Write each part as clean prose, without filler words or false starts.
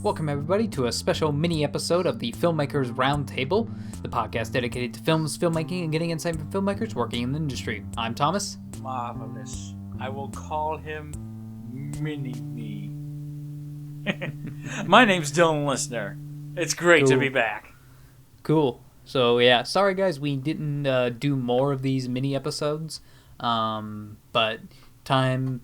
Welcome, everybody, to a special mini episode of the Filmmakers Roundtable, the podcast dedicated to films, filmmaking, and getting insight from filmmakers working in the industry. I'm Thomas. Marvelous. I will call him Mini-Me. My name's Dylan Listener. It's great to be back. Cool. So, yeah, sorry, guys, we didn't do more of these mini episodes, but time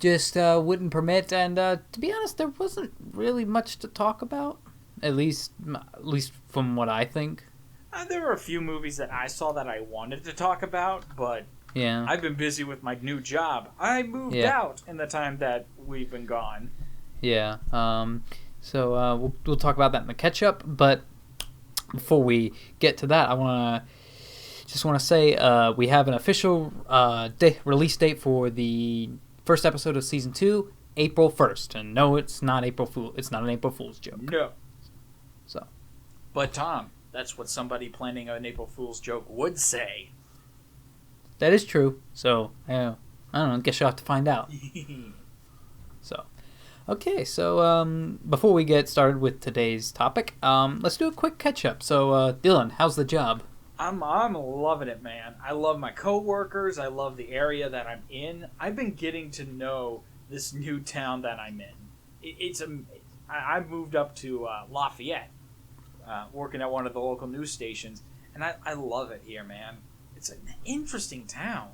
just wouldn't permit, and to be honest, there wasn't really much to talk about, at least from what I think. There were a few movies that I saw that I wanted to talk about, but yeah, I've been busy with my new job. I moved out in the time that we've been gone. Yeah. So we'll talk about that in the catch-up, but before we get to that, I just want to say we have an official release date for the first episode of season 2, April 1st. And no, it's not an April Fool's joke. No. So. But Tom, that's what somebody planning an April Fool's joke would say. That is true. So, I don't know, I guess you'll have to find out. So. Okay, so before we get started with today's topic, let's do a quick catch-up. So, Dylan, how's the job? I'm loving it, man. I love my coworkers. I love the area that I'm in. I've been getting to know this new town that I'm in. I moved up to Lafayette, working at one of the local news stations, and I love it here, man. It's an interesting town.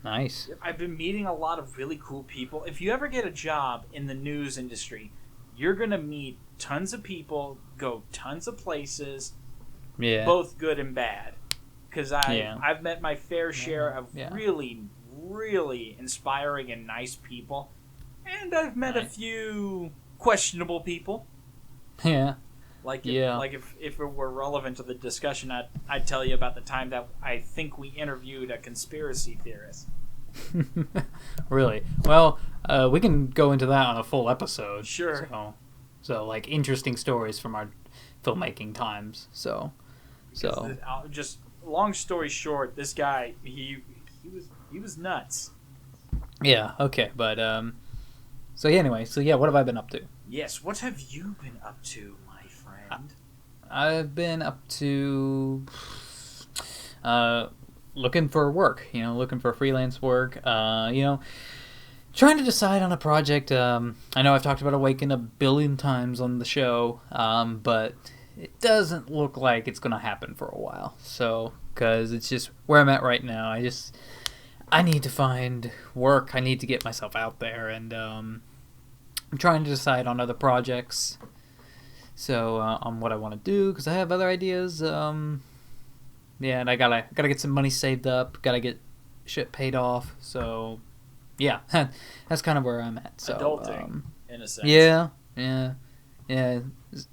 Nice. I've been meeting a lot of really cool people. If you ever get a job in the news industry, you're going to meet tons of people, go tons of places. Yeah. Both good and bad. Because I've met my fair share of really, really inspiring and nice people. And I've met a few questionable people. Yeah. If it were relevant to the discussion, I'd tell you about the time that I think we interviewed a conspiracy theorist. Really? Well, we can go into that on a full episode. Sure. So like interesting stories from our filmmaking times. So just long story short, this guy he was nuts. Yeah. Okay. But so what have I been up to? Yes. What have you been up to, my friend? I've been up to looking for work. Looking for freelance work. Trying to decide on a project. I know I've talked about Awaken a billion times on the show, but it doesn't look like it's going to happen for a while. So, because it's just where I'm at right now. I need to find work. I need to get myself out there, and I'm trying to decide on other projects. So, on what I want to do, because I have other ideas. And I gotta get some money saved up. Gotta get shit paid off. So, yeah, that's kind of where I'm at. So, adulting, in a sense. Yeah. It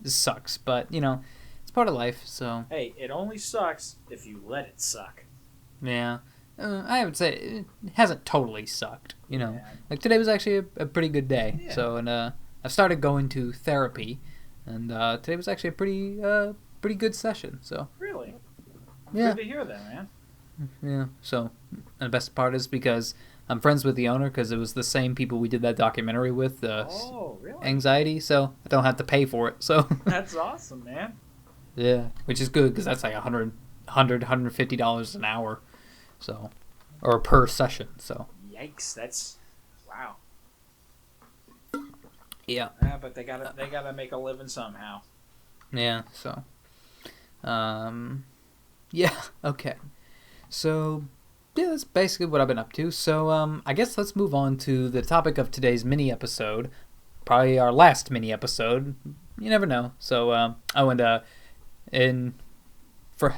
sucks, but it's part of life. So hey, it only sucks if you let it suck. Yeah, I would say it hasn't totally sucked. Like today was actually a pretty good day. Yeah. So I've started going to therapy, and today was actually a pretty good session. So really, yeah, good to hear that, man. Yeah. So and the best part is because I'm friends with the owner because it was the same people we did that documentary with. Oh, really? Anxiety, so I don't have to pay for it. So that's awesome, man. Yeah, which is good because that's like $150 an hour, so or per session. So yikes, that's wow. Yeah. Yeah, but they gotta make a living somehow. Yeah. So, yeah. Okay. So. Yeah, that's basically what I've been up to. So, I guess let's move on to the topic of today's mini episode. Probably our last mini episode. You never know. So,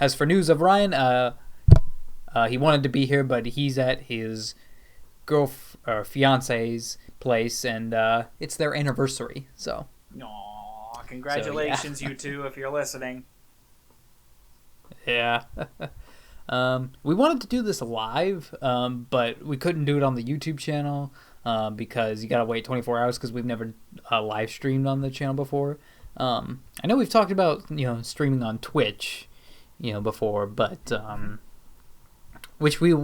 as for news of Ryan, he wanted to be here, but he's at his fiance's place, and it's their anniversary. So, aww, congratulations, you two, if you're listening. Yeah. We wanted to do this live, but we couldn't do it on the YouTube channel because you gotta wait 24 hours because we've never live streamed on the channel before. I know we've talked about streaming on Twitch, before, but which we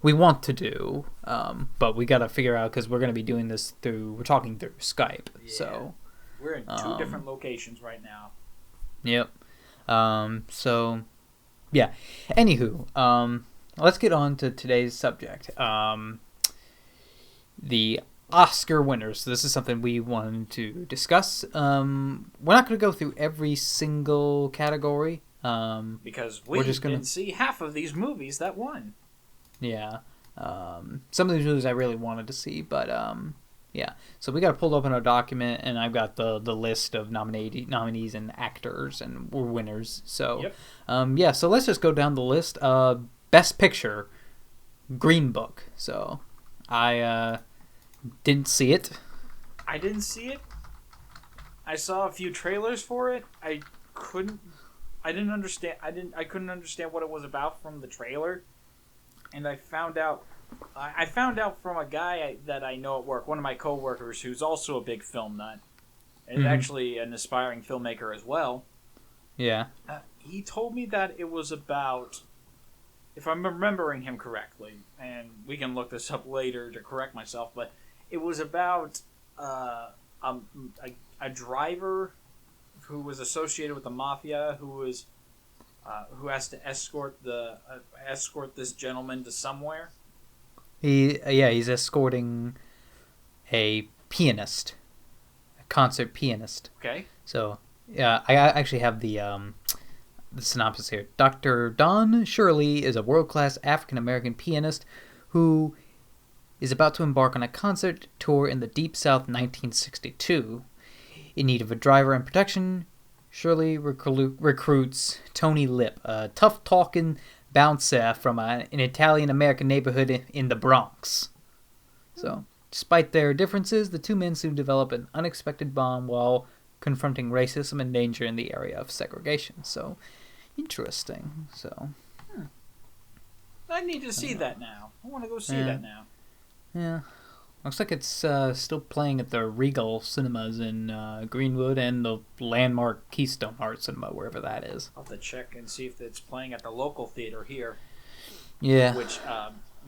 want to do, but we gotta figure out because we're gonna be doing this we're talking through Skype, so We're in two different locations right now. Yep. So, yeah. Anywho, let's get on to today's subject. The Oscar winners. This is something we wanted to discuss. We're not going to go through every single category. Because we didn't see half of these movies that won. Yeah. Some of these movies I really wanted to see, but yeah. So we got to pull up in our document, and I've got the list of nominees and actors and winners. So, yep. Yeah. So let's just go down the list. Best Picture, Green Book. So I didn't see it. I didn't see it. I saw a few trailers for it. I couldn't understand what it was about from the trailer, and I found out from a guy that I know at work, one of my coworkers, who's also a big film nut, and actually an aspiring filmmaker as well. Yeah. He told me that it was about, if I'm remembering him correctly, and we can look this up later to correct myself, but it was about a driver who was associated with the mafia, who has to escort this gentleman to somewhere. He's escorting a pianist, a concert pianist. Okay. So yeah, I actually have the synopsis here. Dr. Don Shirley is a world-class African-American pianist who is about to embark on a concert tour in the Deep South 1962. In need of a driver and protection, Shirley recruits Tony Lip, a tough-talking bouncer from an Italian-American neighborhood in the Bronx. So, despite their differences, the two men soon develop an unexpected bond while confronting racism and danger in the area of segregation. So, interesting. So, I need to see that now. I want to go see that now. Yeah. Looks like it's still playing at the Regal Cinemas in Greenwood and the landmark Keystone Art Cinema, wherever that is. I'll have to check and see if it's playing at the local theater here. Yeah. Which,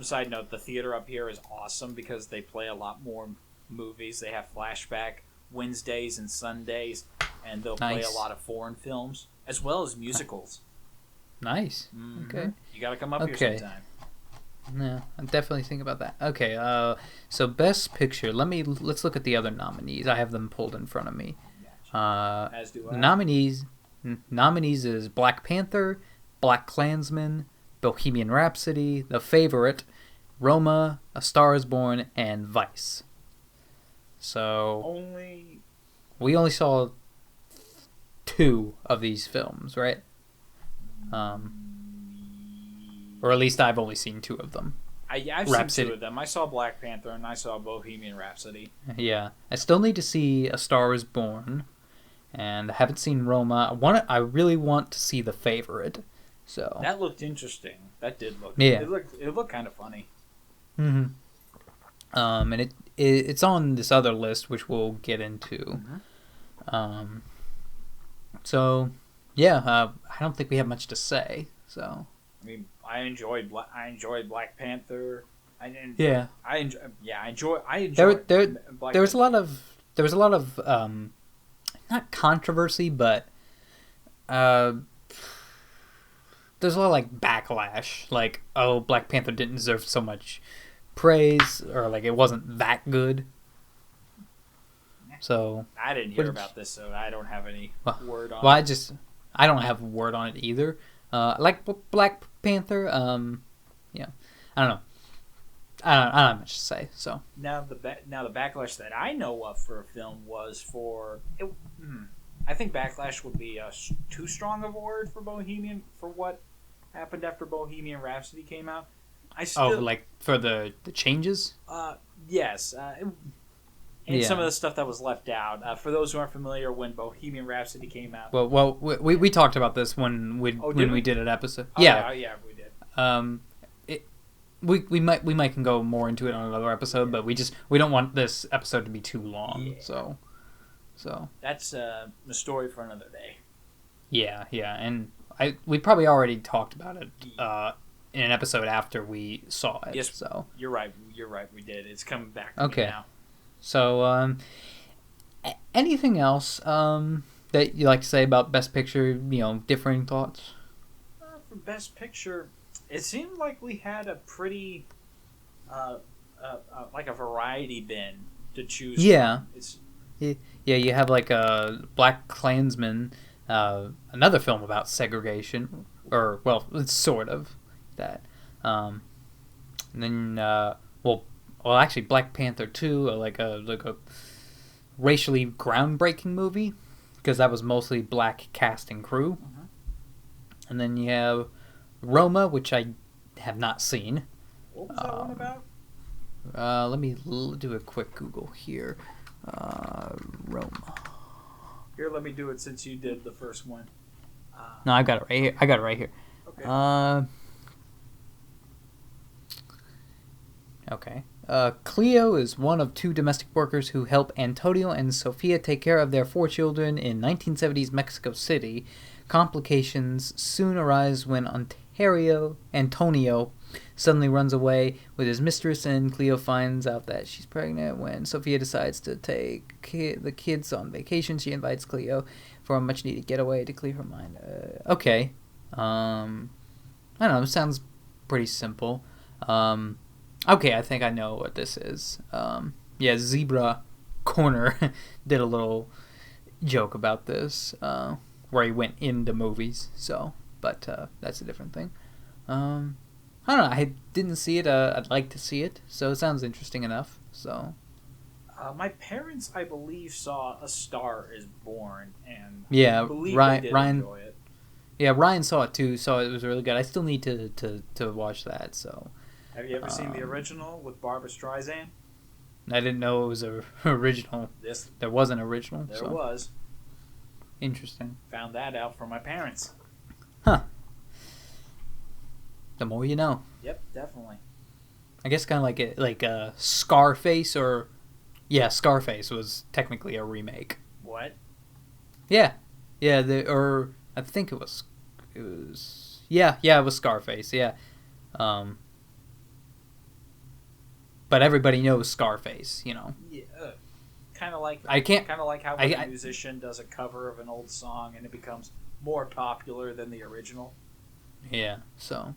side note, the theater up here is awesome because they play a lot more movies. They have Flashback Wednesdays and Sundays, and they'll play a lot of foreign films, as well as musicals. Nice. Mm-hmm. Okay. You gotta come up here sometime. Yeah, I'm definitely thinking about that. Okay, so Best Picture. Let's look at the other nominees. I have them pulled in front of me. As do I. Nominees is Black Panther, Black Klansman, Bohemian Rhapsody, The Favorite, Roma, A Star Is Born, and Vice. So we only saw 2 of these films, right? Or at least I've only seen 2 of them. I've seen 2 of them. I saw Black Panther and I saw Bohemian Rhapsody. Yeah. I still need to see A Star Is Born. And I haven't seen Roma. I really want to see The Favorite. So that looked interesting. That did look. Yeah. It looked kind of funny. Mm-hmm. And it's on this other list, which we'll get into. Mm-hmm. So yeah, I don't think we have much to say. So I mean, I enjoyed Black Panther. I enjoy. There was a lot of not controversy, but there's a lot of like backlash, like, oh, Black Panther didn't deserve so much praise, or like it wasn't that good. So I didn't hear about this, so I don't have any word on it. Well, I don't have word on it either. Like Black Panther, yeah, I don't know. I don't have much to say. So now the backlash that I know of for a film was for it. I think backlash would be too strong of a word for Bohemian, for what happened after Bohemian Rhapsody came out. Like for the changes. Yes. Some of the stuff that was left out. For those who aren't familiar, when Bohemian Rhapsody came out. Well, we talked about this when we did an episode. We did. We might can go more into it on another episode, but we don't want this episode to be too long. Yeah. So that's a story for another day. Yeah, and we probably already talked about it in an episode after we saw it. Yes, so you're right. We did. It's coming back to me now. So Anything else that you like to say about Best Picture? Differing thoughts. For Best Picture, it seemed like we had a pretty like a variety bin to choose. Yeah. From. It's Yeah, you have like a Black Klansman, another film about segregation, or well, it's sort of that. And then actually, Black Panther 2, like a racially groundbreaking movie, because that was mostly black cast and crew. Uh-huh. And then you have Roma, which I have not seen. What was that one about? Let me do a quick Google here. Roma. Here, let me do it since you did the first one. No, I got it right here. Okay. Okay. Cleo is one of two domestic workers who help Antonio and Sofia take care of their 4 children in 1970s Mexico City. Complications soon arise when Antonio suddenly runs away with his mistress, and Cleo finds out that she's pregnant. When Sofia decides to take the kids on vacation, she invites Cleo for a much-needed getaway to clear her mind. Okay. I don't know. It sounds pretty simple. Okay, I think I know what this is. Zebra Corner did a little joke about this, where he went into movies. So, but that's a different thing. I don't know. I didn't see it. I'd like to see it. So it sounds interesting enough. So. My parents, I believe, saw A Star Is Born, and yeah, I believe Ryan, they did Ryan, enjoy it. Yeah, Ryan saw it too. So it was really good. I still need to watch that. So. Have you ever seen the original with Barbra Streisand? I didn't know it was a original. Yes. There was an original. There was. Interesting. Found that out from my parents. Huh. The more you know. Yep, definitely. I guess kind of like Scarface, or Scarface was technically a remake. What? Yeah, I think it was it was Scarface. Yeah, but everybody knows Scarface. Yeah. Kind of like how a musician does a cover of an old song and it becomes more popular than the original. Yeah. So.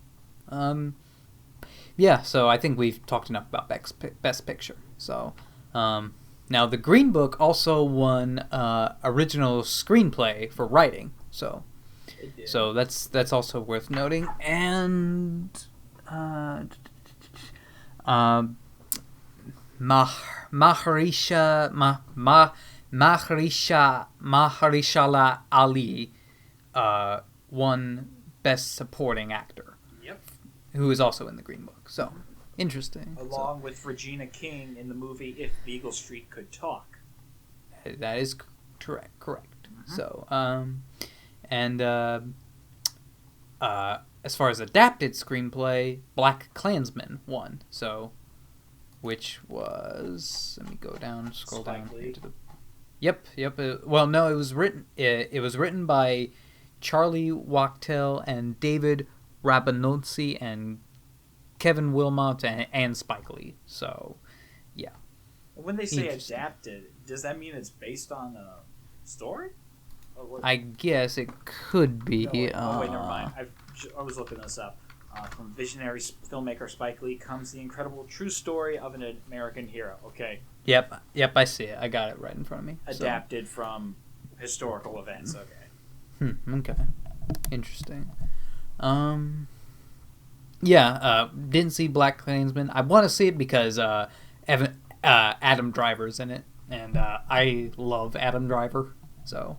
So I think we've talked enough about Best Picture. So, now the Green Book also won original screenplay for writing. So, that's also worth noting. And Mahershala Ali won Best Supporting Actor. Yep. Who is also in the Green Book. So, interesting. Along with Regina King in the movie If Beagle Street Could Talk. That is correct. Mm-hmm. So, as far as adapted screenplay, Black Klansman won. So, which was, let me go down, scroll down into the. Yep. It was written. It was written by Charlie Wachtel and David Rabinowitz and Kevin Wilmot and Spike Lee. So, yeah. When they say adapted, does that mean it's based on a story? I guess it could be. No, wait, never mind. I was looking this up. From visionary filmmaker Spike Lee comes the incredible true story of an American hero. Okay. Yep, I see it. I got it right in front of me. Adapted from historical events. Okay. Okay. Interesting. Didn't see Black Klansman. I want to see it because Adam Driver's in it, and I love Adam Driver. So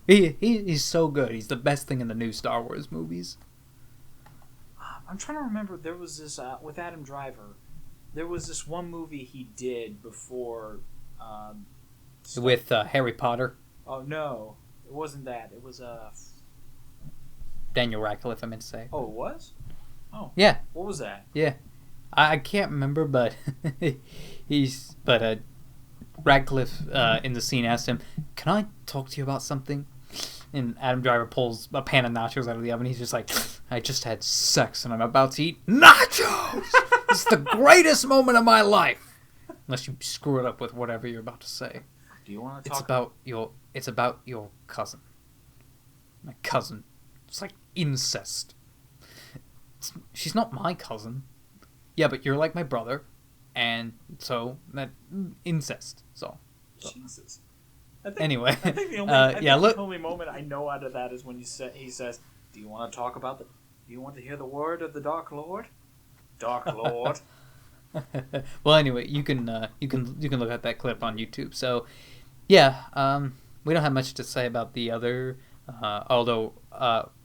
he's so good. He's the best thing in the new Star Wars movies. I'm trying to remember. There was this with Adam Driver. There was this one movie he did before. With Harry Potter. Oh no, it wasn't that. It was Daniel Radcliffe, I meant to say. Oh, it was? Oh. Yeah. What was that? Yeah. I can't remember, but Radcliffe in the scene asked him, "Can I talk to you about something?" And Adam Driver pulls a pan of nachos out of the oven. He's just like, "I just had sex and I'm about to eat nachos. It's the greatest moment of my life." unless you screw it up with whatever you're about to say. Do you want to It's talk? about your cousin. My cousin. It's like incest. She's not my cousin. Yeah, but you're like my brother, and so that incest. So Jesus. anyway, I think the only, the only moment I know out of that is when he says, "Do you want to talk about the? Do you want to hear the word of the Dark Lord? Dark Lord." Well, anyway, you can look at that clip on YouTube. So, yeah, we don't have much to say about the other. Although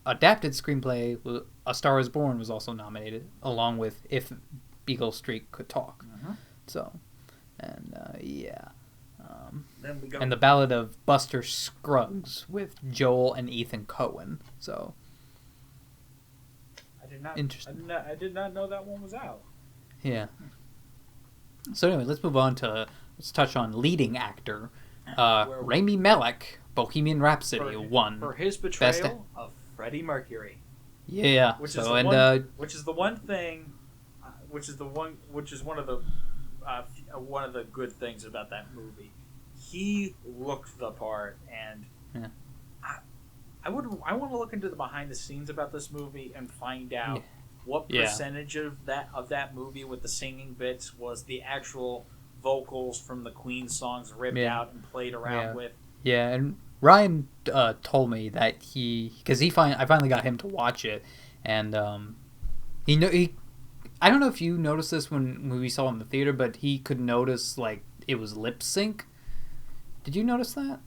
adapted screenplay, A Star Is Born was also nominated, along with If Beagle Street Could Talk. Mm-hmm. So, and yeah. Then we go. And The Ballad of Buster Scruggs with Joel and Ethan Coen. So, interesting. I did not know that one was out. Yeah. So anyway, let's touch on leading actor. Rami Malek, Bohemian Rhapsody, won for his portrayal of Freddie Mercury. Yeah. Which is one of the good things about that movie. He looked the part, and yeah. I want to look into the behind the scenes about this movie and find out what percentage of that movie with the singing bits was the actual vocals from the Queen songs ripped out and played around with. Yeah, and Ryan told me that I finally got him to watch it, and I don't know if you noticed this when we saw it in the theater, but he could notice like it was lip sync. Did you notice that?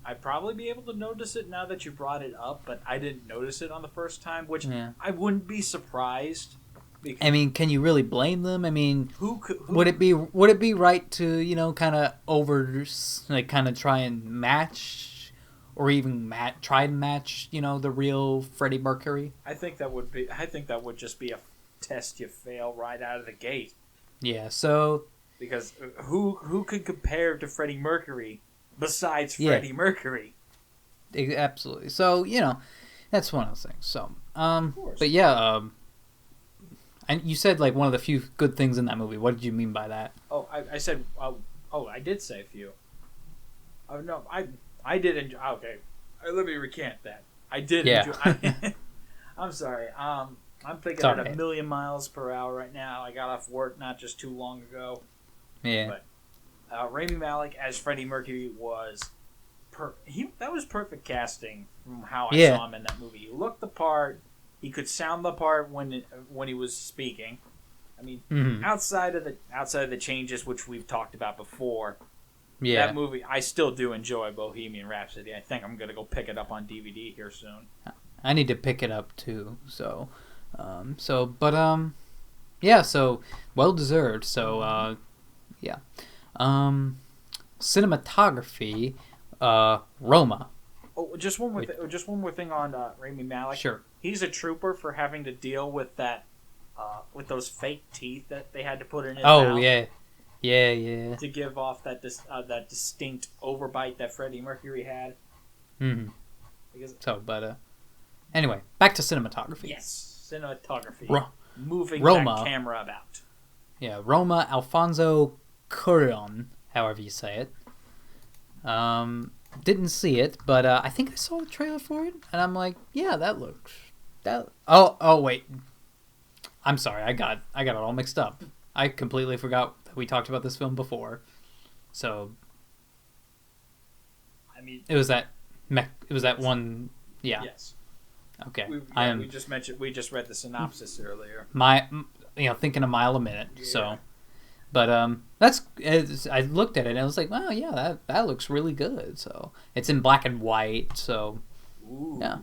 I'd probably be able to notice it now that you brought it up, but I didn't notice it on the first time, which I wouldn't be surprised. Because I mean, can you really blame them? I mean, who would it be right to kind of kind of try and match, or even try and match the real Freddie Mercury? I think that would just be a test you fail right out of the gate. Yeah. So because who could compare to Freddie Mercury? Besides Freddie Mercury. Absolutely. So, that's one of those things. So, of course. But yeah, and you said like one of the few good things in that movie. What did you mean by that? Oh, I said, I did say a few. Oh, no, I did enjoy, okay. Let me recant that. I did enjoy, I'm sorry. I'm thinking at 1,000,000 miles per hour right now. I got off work not just too long ago. Yeah. But, Rami Malek as Freddie Mercury was that was perfect casting from how I saw him in that movie. He looked the part. He could sound the part when he was speaking. I mean, outside of the changes which we've talked about before, that movie I still do enjoy Bohemian Rhapsody. I think I'm gonna go pick it up on DVD here soon. I need to pick it up too. So well deserved. So yeah. Cinematography, Roma. Oh, just one more thing on Rami Malek. Sure. He's a trooper for having to deal with that, with those fake teeth that they had to put in his mouth. Yeah. To give off that distinct overbite that Freddie Mercury had. Anyway, back to cinematography. Yes, cinematography. Moving Roma. that camera about. Yeah, Roma Alfonso Cuarón, however you say it. Didn't see it, but I think I saw the trailer for it, and I'm like, yeah, that looks. Oh wait, I'm sorry, I got it all mixed up. I completely forgot that we talked about this film before. So, I mean, it was that one. Yeah. Yes. Okay. We just read the synopsis earlier. Thinking a mile a minute. Yeah. So. But I looked at it and I was like, wow, yeah, that looks really good. So it's in black and white. So yeah,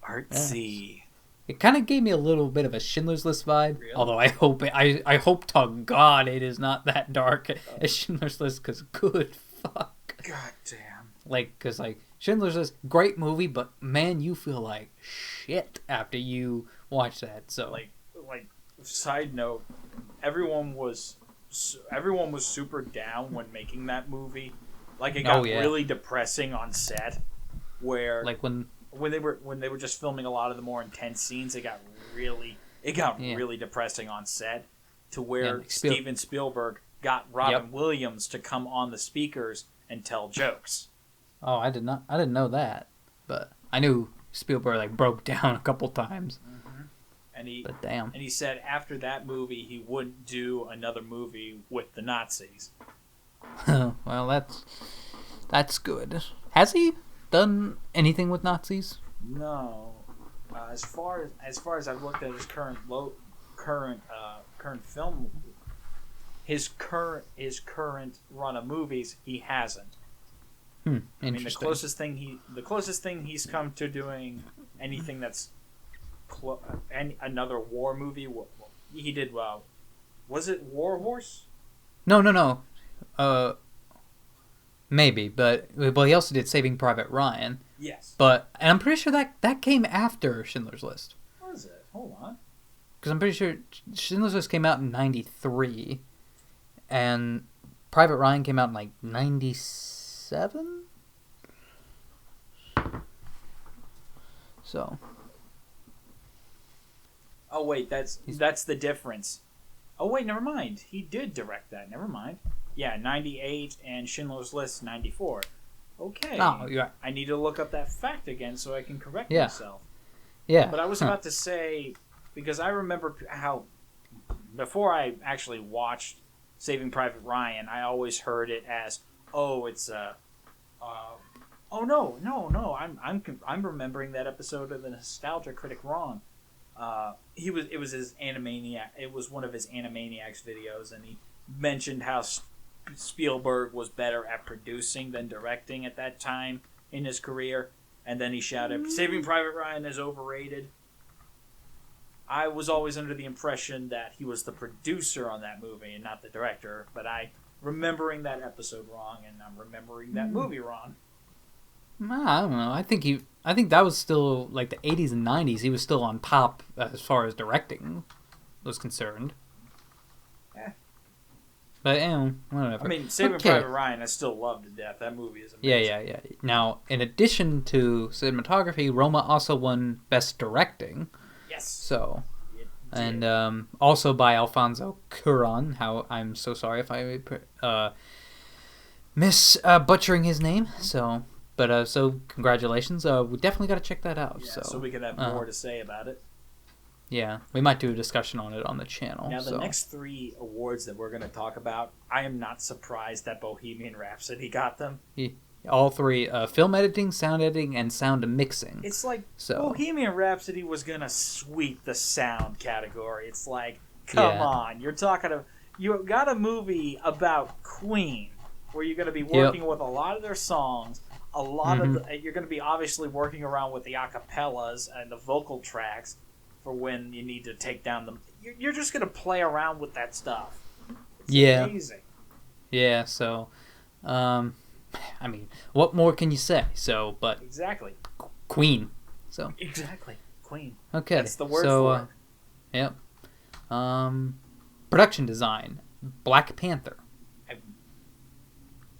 artsy. Yeah. It kind of gave me a little bit of a Schindler's List vibe. Really? Although I hope to God it is not that dark as Schindler's List, because good fuck. God damn. Because Schindler's List, great movie, but man, you feel like shit after you watch that. So side note, everyone was super down when making that movie. It got really depressing on set, where when they were just filming a lot of the more intense scenes, it got really depressing on set, to where Steven Spielberg got Robin Williams to come on the speakers and tell jokes. Oh, I didn't know that, but I knew Spielberg like broke down a couple times. Mm-hmm. But damn. And he said after that movie he wouldn't do another movie with the Nazis. Well, that's good. Has he done anything with Nazis? No. As far as I've looked at his current film, his current run of movies, he hasn't. I mean, the closest thing he's come to doing anything that's another war movie. He did. Was it War Horse? No. Maybe, but he also did Saving Private Ryan. Yes. And I'm pretty sure that came after Schindler's List. Was it? Hold on. Because I'm pretty sure Schindler's List came out in 93, and Private Ryan came out in like 97. So. Oh wait, that's the difference. Oh wait, never mind. He did direct that. Never mind. Yeah, 98 and Schindler's List 94. Okay. Oh, yeah. I need to look up that fact again so I can correct myself. Yeah. But I was about to say, because I remember how before I actually watched Saving Private Ryan, I always heard it as, oh, it's oh no, I'm remembering that episode of the Nostalgia Critic wrong. It was his Animaniac. It was one of his Animaniacs videos, and he mentioned how Spielberg was better at producing than directing at that time in his career, and then he shouted, "Saving Private Ryan is overrated." I was always under the impression that he was the producer on that movie and not the director, but I'm remembering that episode wrong, and I'm remembering that movie wrong. I don't know. I think that was still like the 80s and 90s. He was still on top as far as directing was concerned. But whatever. I mean, Saving Private Ryan, I still love to death. That movie is amazing. Yeah. Now, in addition to cinematography, Roma also won Best Directing. Yes. So, and also by Alfonso Cuarón. How I'm so sorry if I butchering his name. So. But so congratulations. We definitely got to check that out. Yeah, so we can have more to say about it. Yeah, we might do a discussion on it on the channel. Now the next 3 awards that we're going to talk about, I am not surprised that Bohemian Rhapsody got them. All 3: film editing, sound editing, and sound mixing. It's like Bohemian Rhapsody was going to sweep the sound category. It's like, come on, you got a movie about Queen where you're going to be working with a lot of their songs. A lot of you're going to be obviously working around with the acapellas and the vocal tracks for when you need to take down them. You're just going to play around with that stuff. It's amazing. Yeah. So, I mean, what more can you say? So, but exactly, Queen. So exactly, Queen. Okay, that's the word for it. Yep. Production design: Black Panther.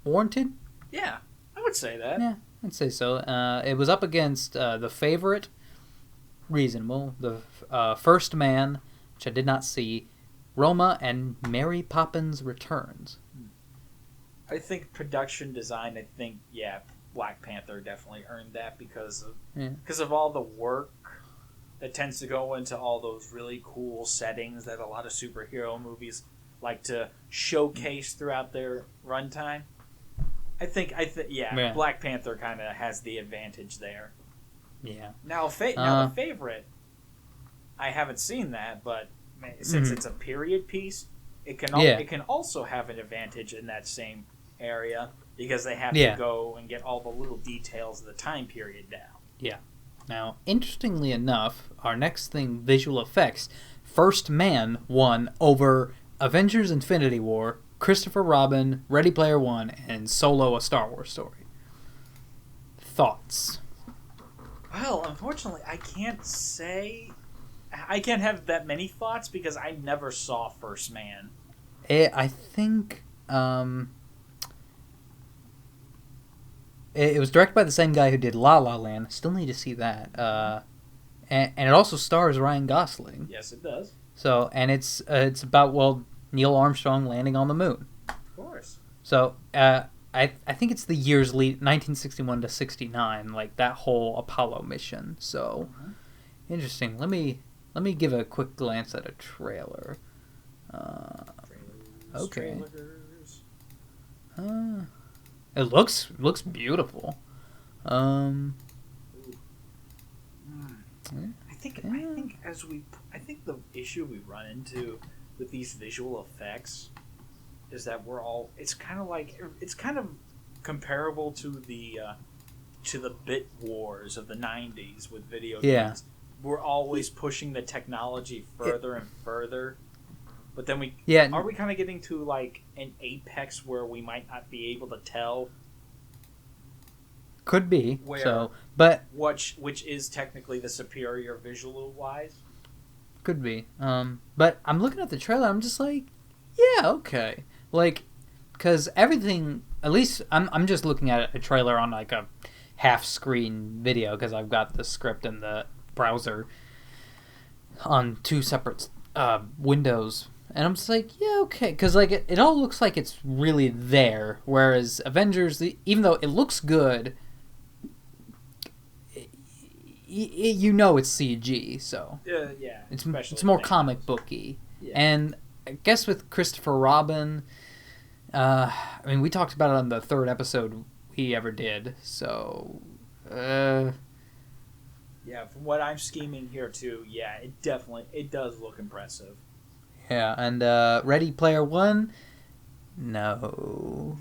Warranted? Yeah. I would say that. Yeah, I'd say so. It was up against The Favorite, reasonable, The First Man, which I did not see, Roma, and Mary Poppins Returns. I think production design, Black Panther definitely earned that because of all the work that tends to go into all those really cool settings that a lot of superhero movies like to showcase throughout their runtime. I think, Black Panther kind of has the advantage there. Yeah. Now, The Favorite, I haven't seen that, but since it's a period piece, it can also have an advantage in that same area because they have to go and get all the little details of the time period down. Yeah. Now, interestingly enough, our next thing, visual effects, First Man won over Avengers: Infinity War, Christopher Robin, Ready Player One, and Solo: A Star Wars Story. Thoughts? Well, unfortunately, I can't have that many thoughts because I never saw First Man. I think it was directed by the same guy who did La La Land. Still need to see that. And it also stars Ryan Gosling. Yes, it does. So, and it's about, Neil Armstrong landing on the moon. Of course. So I think it's the years lead 1961 to 69, like that whole Apollo mission. So interesting. Let me give a quick glance at a trailer. Okay. It looks beautiful. I think the issue we run into with these visual effects is that it's kind of comparable to the bit wars of the 90s with video games. We're always pushing the technology further and further. But then are we kind of getting to like an apex where we might not be able to tell? Could be. But which is technically the superior visual wise? Could be. But I'm looking at the trailer. I'm just like, yeah, okay. Like, because everything. At least I'm just looking at a trailer on like a half screen video because I've got the script and the browser on two separate windows. And I'm just like, yeah, okay. Because like it all looks like it's really there. Whereas Avengers, even though it looks good, you know it's CG. So yeah, it's more comic booky. Yeah. And I guess with Christopher Robin, I mean, we talked about it on the third episode we ever did. So, yeah, from what I'm scheming here too, yeah, it does look impressive. Yeah, and Ready Player One, no.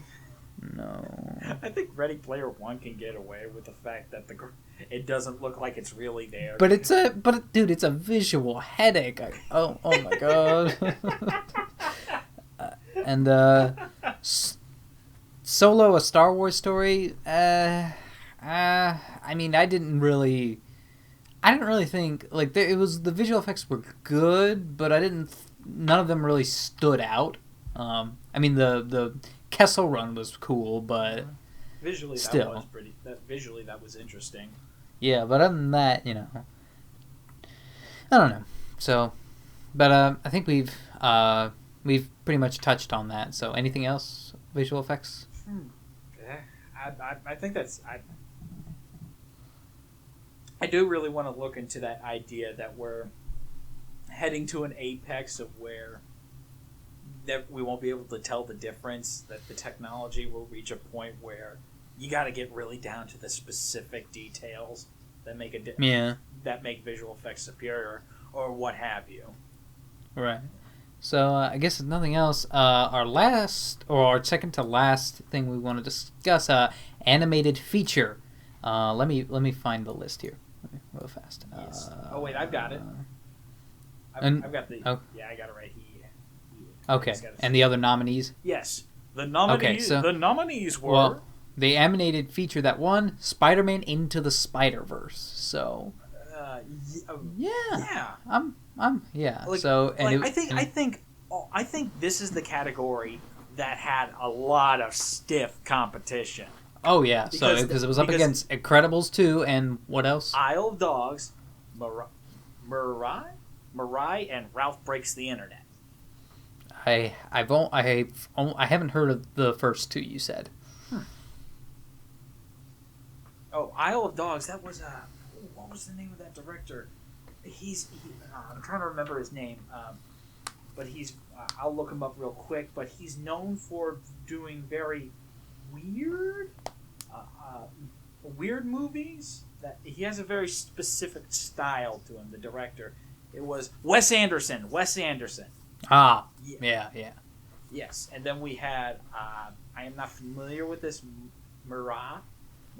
I think Ready Player One can get away with the fact that it doesn't look like it's really there. But dude, it's a visual headache. Oh my god. And Solo, a Star Wars story. I mean, I didn't really think like it was the visual effects were good, but none of them really stood out. I mean, the Kessel Run was cool, but visually still, that was interesting. Yeah, but other than that, I don't know. So, but I think we've pretty much touched on that. So, anything else? Visual effects? I think that's. I do really want to look into that idea that we're heading to an apex of where that we won't be able to tell the difference, that the technology will reach a point where you got to get really down to the specific details that make that make visual effects superior or what have you. Right. So I guess if nothing else, our second to last thing we want to discuss, animated feature. Let me find the list here real fast. Yes. Wait, I've got it. I've got the. Oh. Yeah, I got it right here. Okay, and the other nominees? Yes. The nominees were... the animated feature that won, Spider-Man Into the Spider-Verse. So... yeah. Yeah. Like, so... And I think this is the category that had a lot of stiff competition. Oh, yeah. Because it was up against Incredibles 2 and what else? Isle of Dogs, Mirai, and Ralph Breaks the Internet. I haven't heard of the first two you said. Oh, Isle of Dogs. That was what was the name of that director? I'm trying to remember his name. But I'll look him up real quick. But he's known for doing very weird movies. That he has a very specific style to him. The director. It was Wes Anderson. Ah, yeah. Yes, and then we had, I am not familiar with this, Mirai.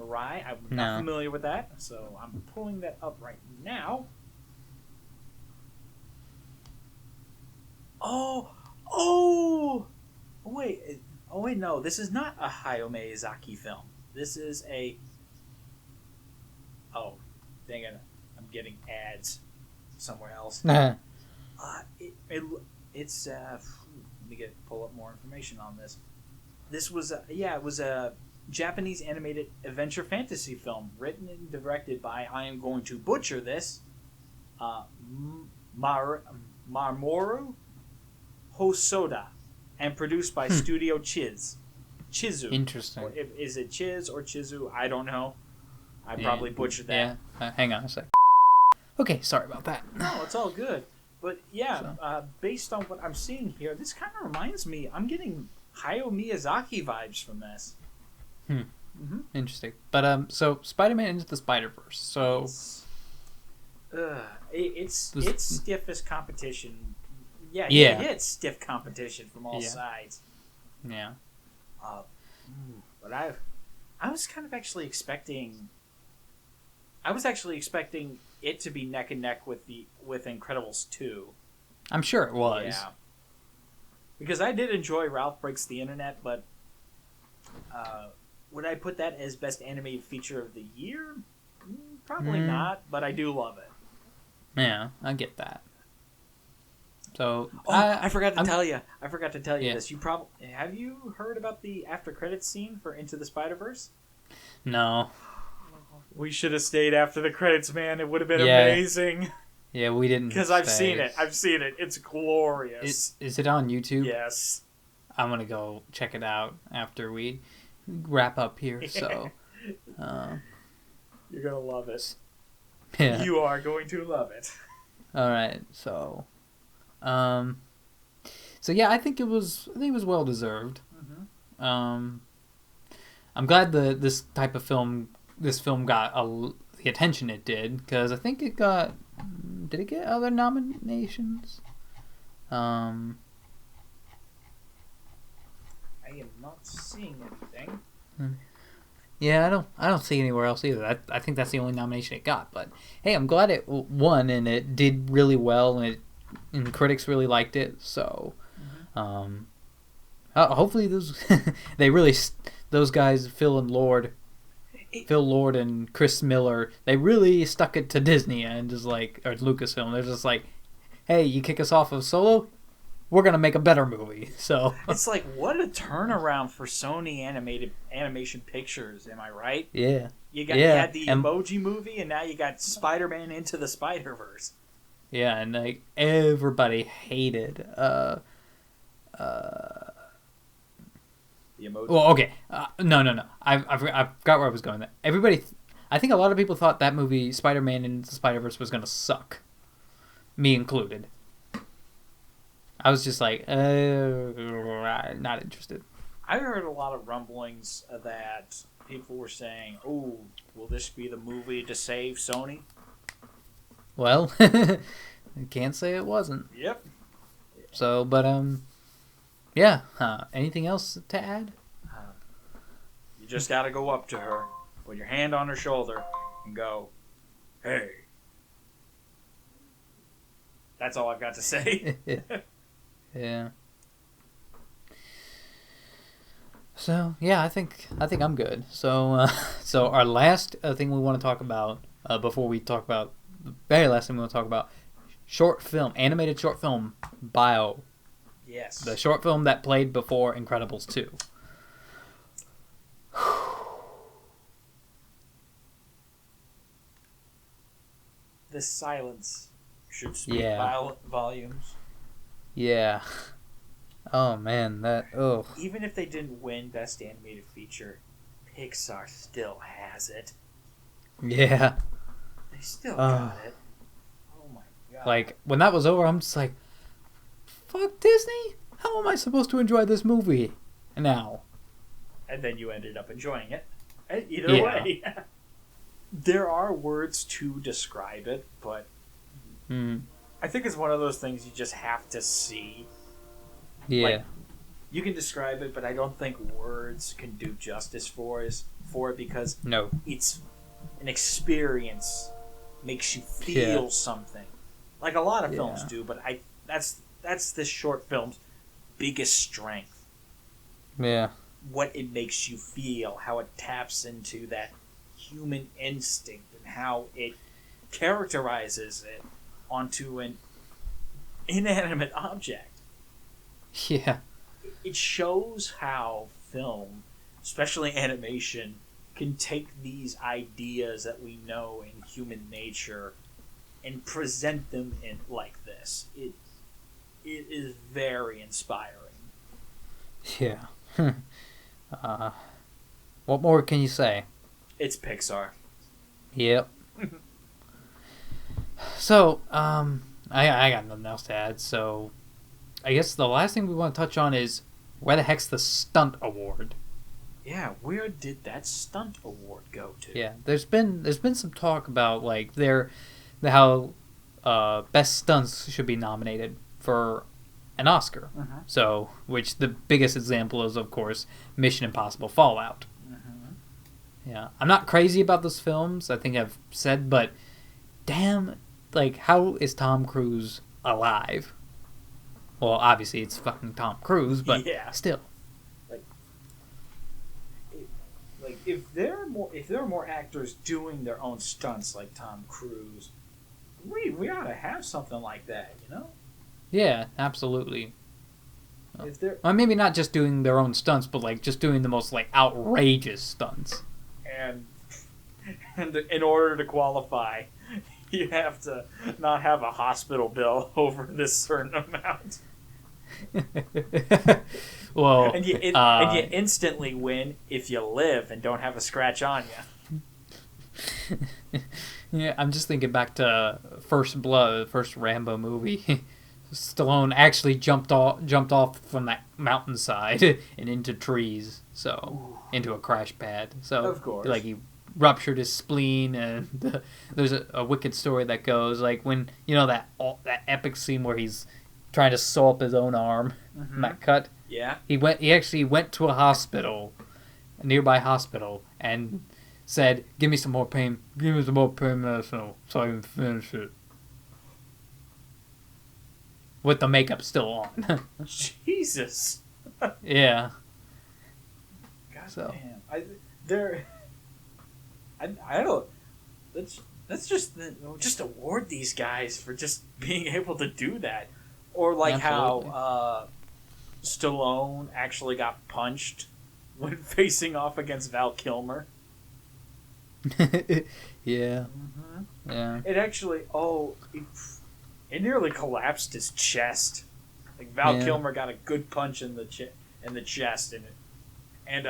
I'm not familiar with that, so I'm pulling that up right now. Wait, no, this is not a Hayao Miyazaki film. This is dang it, I'm getting ads somewhere else. It's let me pull up more information on this. This was it was a Japanese animated adventure fantasy film written and directed by, I am going to butcher this, Mamoru Hosoda and produced by Studio Chizu. Interesting. Or is it Chiz or Chizu? I don't know. I probably butchered that. Yeah. Hang on a sec. Okay, sorry about that. No, it's all good. But yeah, based on what I'm seeing here, this kind of reminds me. I'm getting Hayao Miyazaki vibes from this. Interesting. But so Spider-Man Into the Spider-Verse. So it's stiffest competition. Yeah, it's stiff competition from all sides. Yeah. But I was kind of actually expecting. I was actually expecting it to be neck and neck with Incredibles 2. I'm sure it was. Yeah. Because I did enjoy Ralph Breaks the Internet, but would I put that as best animated feature of the year? Probably not, but I do love it. Yeah, I get that. So I forgot to tell you. This. Have you heard about the after credits scene for Into the Spider-Verse? No. We should have stayed after the credits, man. It would have been amazing. Yeah, we didn't. Because I've seen it. It's glorious. Is it on YouTube? Yes. I'm gonna go check it out after we wrap up here. So, you're gonna love it. Yeah. You are going to love it. All right. So yeah, I think it was well deserved. Mm-hmm. I'm glad this film got the attention it did, because I think it got. Did it get other nominations? I am not seeing anything. Yeah, I don't see anywhere else either. I think that's the only nomination it got. But hey, I'm glad it won, and it did really well, and critics really liked it. So, hopefully those guys, Phil Lord and Chris Miller, they really stuck it to Disney and just or Lucasfilm. They're just like, hey, you kick us off of Solo, we're gonna make a better movie. So it's like, what a turnaround for Sony animation pictures. Am I right? Yeah. You had the Emoji Movie, and now you got Spider-Man Into the Spider-Verse. Yeah, and everybody hated the Emoji. Well, okay, no. I forgot where I was going. Everybody, I think a lot of people thought that movie Spider-Man Into the Spider-Verse was gonna suck, me included. I was just like, not interested. I heard a lot of rumblings that people were saying, "Oh, will this be the movie to save Sony?" Well, I can't say it wasn't. Yep. So, but yeah. Anything else to add? You just gotta go up to her, put your hand on her shoulder, and go, "Hey." That's all I've got to say. Yeah. So yeah, I think I'm good. So so our last thing we want to talk about before we talk about the very last thing we want to talk about, animated short film Bio. Yes. The short film that played before Incredibles 2. The silence should speak volumes. Yeah. Oh man, Even if they didn't win Best Animated Feature, Pixar still has it. Yeah. They still got it. Oh my god. Like, when that was over, I'm just like, fuck Disney? How am I supposed to enjoy this movie now? And then you ended up enjoying it. Either way. There are words to describe it, but I think it's one of those things you just have to see. Yeah. Like, you can describe it, but I don't think words can do justice for it because it's an experience, makes you feel something. Like a lot of films do, but that's this short film's biggest strength. Yeah. What it makes you feel, how it taps into that human instinct, and how it characterizes it onto an inanimate object. Yeah. It shows how film, especially animation, can take these ideas that we know in human nature and present them in like this. it is very inspiring. Yeah. uh, what more can you say? It's Pixar. Yep. So, I got nothing else to add. So, I guess the last thing we want to touch on is where the heck's the stunt award? Yeah, where did that stunt award go to? Yeah, there's been some talk about like how best stunts should be nominated for an Oscar. Uh-huh. So, which the biggest example is, of course, Mission Impossible Fallout. Uh-huh. Yeah, I'm not crazy about those films. I think I've said, but damn, like, how is Tom Cruise alive? Well, obviously it's fucking Tom Cruise, but yeah. still. Like if there are more actors doing their own stunts like Tom Cruise, we ought to have something like that, you know? Yeah, absolutely. If they're Well, maybe not just doing their own stunts, but like just doing the most like outrageous stunts. and in order to qualify, you have to not have a hospital bill over this certain amount. Well, And you instantly win if you live and don't have a scratch on you. yeah, I'm just thinking back to First Blood, the first Rambo movie. Stallone actually jumped off from that mountainside and into trees, so into a crash pad. So Of course. like he ruptured his spleen, and there's a wicked story that goes like when that epic scene where he's trying to sew up his own arm, that cut. Yeah. He actually went to a nearby hospital, and said, give me some more pain medicine so I can finish it. With the makeup still on. Jesus. Yeah. God So. damn. I don't. Let's just award these guys for just being able to do that, or like Absolutely. how Stallone actually got punched when facing off against Val Kilmer. Yeah. Mm-hmm. Yeah. It actually it nearly collapsed his chest. Like Val Kilmer got a good punch in the chest in it, and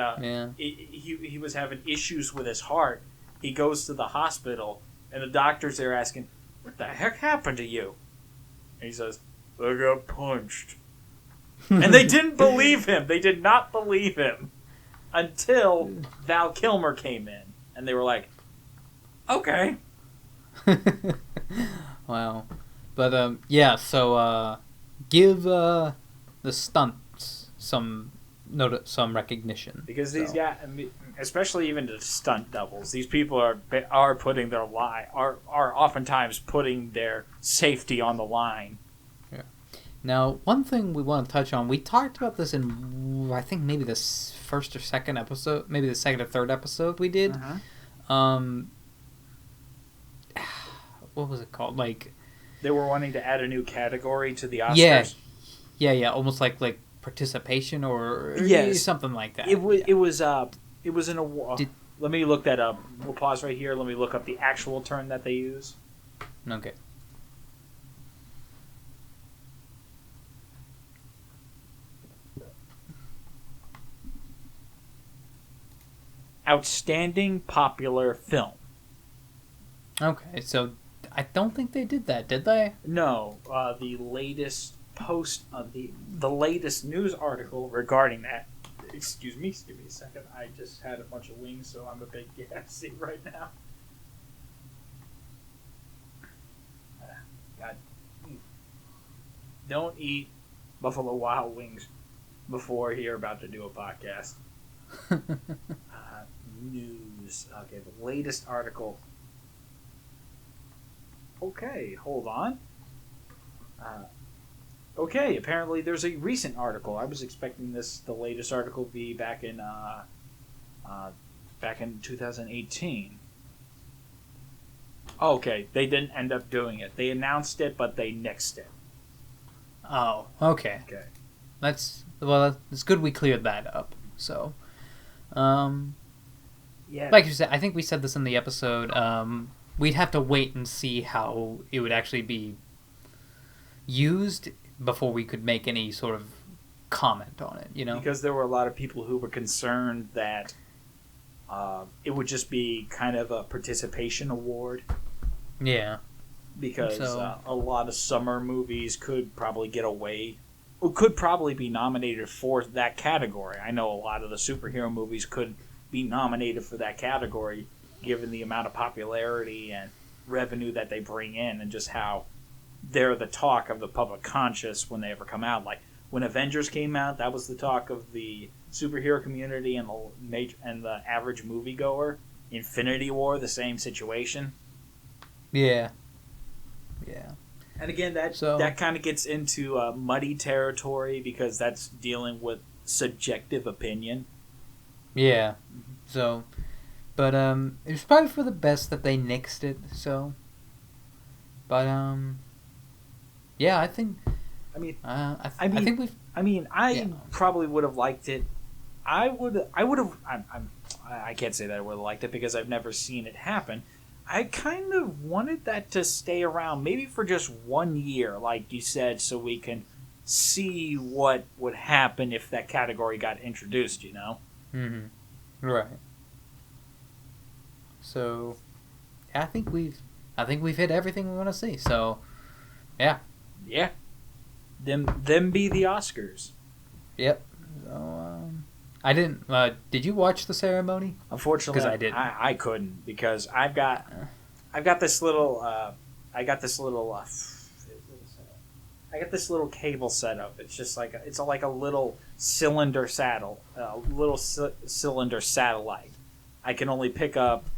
he was having issues with his heart. He goes to the hospital, and the doctors there asking, "What the heck happened to you?" And he says, "I got punched." And they didn't believe him. They did not believe him until Val Kilmer came in, and they were like, "Okay." Wow. But yeah, so give the stunts some recognition, Because these guys, especially even the stunt doubles, these people are putting their are oftentimes putting their safety on the line. Yeah. Now, one thing we want to touch on, we talked about this in I think maybe the first or second episode, maybe the second or third episode we did. What was it called? Like they were wanting to add a new category to the Oscars. Yeah, almost like participation or something like that. It was an award. Let me look that up. We'll pause right here. Let me look up the actual term that they use. Okay. Outstanding popular film. Okay, so I don't think they did that, did they? No, the latest post of the latest news article regarding that. Excuse me a second. I just had a bunch of wings, so I'm a bit gassy right now. God, don't eat Buffalo Wild Wings before you're about to do a podcast. News. Okay, the latest article. Okay, hold on. Okay, apparently there's a recent article. I was expecting the latest article to be back in 2018. Okay, they didn't end up doing it. They announced it, but they nixed it. Oh, okay. Okay. It's good we cleared that up. So, yeah. Like you said, I think we said this in the episode. We'd have to wait and see how it would actually be used before we could make any sort of comment on it, Because there were a lot of people who were concerned that it would just be kind of a participation award. Yeah. Because a lot of summer movies could probably get away, or could probably be nominated for that category. I know a lot of the superhero movies could be nominated for that category, given the amount of popularity and revenue that they bring in, and just how they're the talk of the public conscious when they ever come out. Like when Avengers came out, that was the talk of the superhero community and the average moviegoer. Infinity War, the same situation. Yeah. Yeah. And again, that kind of gets into muddy territory because that's dealing with subjective opinion. Yeah. So, but it was probably for the best that they nixed it. So, but yeah, I think. I think we've. Probably would have liked it. I would have. I can't say that I would have liked it because I've never seen it happen. I kind of wanted that to stay around, maybe for just 1 year, like you said, so we can see what would happen if that category got introduced, Mm-hmm. Right. So, I think we've hit everything we want to see. So, yeah. Yeah. Them be the Oscars. Yep. So, I didn't. Did you watch the ceremony? Unfortunately, because I didn't. I couldn't because I've got this little I got this little cable setup. It's just like it's like a little cylinder cylinder satellite. I can only pick up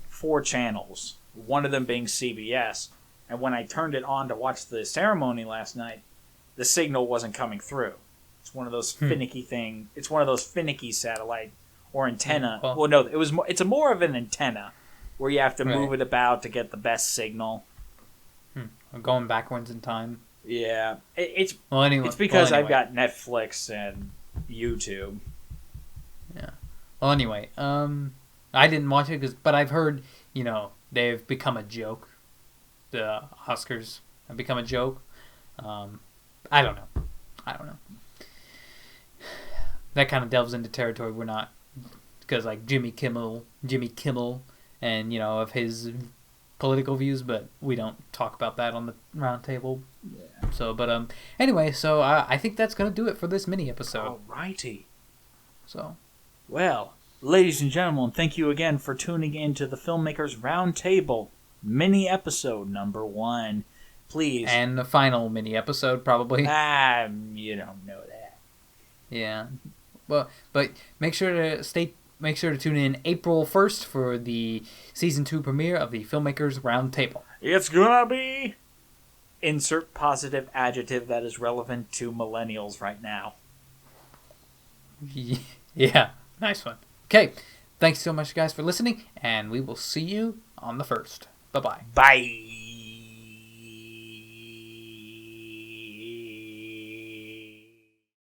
4 channels, one of them being CBS. And when I turned it on to watch the ceremony last night, the signal wasn't coming through. It's one of those finicky thing. It's one of those finicky satellite or antenna. Well, no, it's more of an antenna where you have to move it about to get the best signal. Going backwards in time. Yeah, it's anyway. I've got Netflix and YouTube. Yeah. Well, anyway, I didn't watch it but I've heard they've become a joke. The Oscars have become a joke. I don't know. That kind of delves into territory we're not, because like Jimmy Kimmel, and of his political views, but we don't talk about that on the round table. Yeah. So, but anyway, so I think that's gonna do it for this mini episode. Alrighty. So, well, ladies and gentlemen, thank you again for tuning in to the Filmmakers Roundtable mini episode number 1. Please. And the final mini episode, probably. You don't know that. Yeah. Well, but make sure to tune in April 1st for the season 2 premiere of the Filmmakers Roundtable. It's gonna be insert positive adjective that is relevant to millennials right now. Yeah, nice one. Okay, thanks so much, guys, for listening, and we will see you on the 1st. Bye-bye. Bye.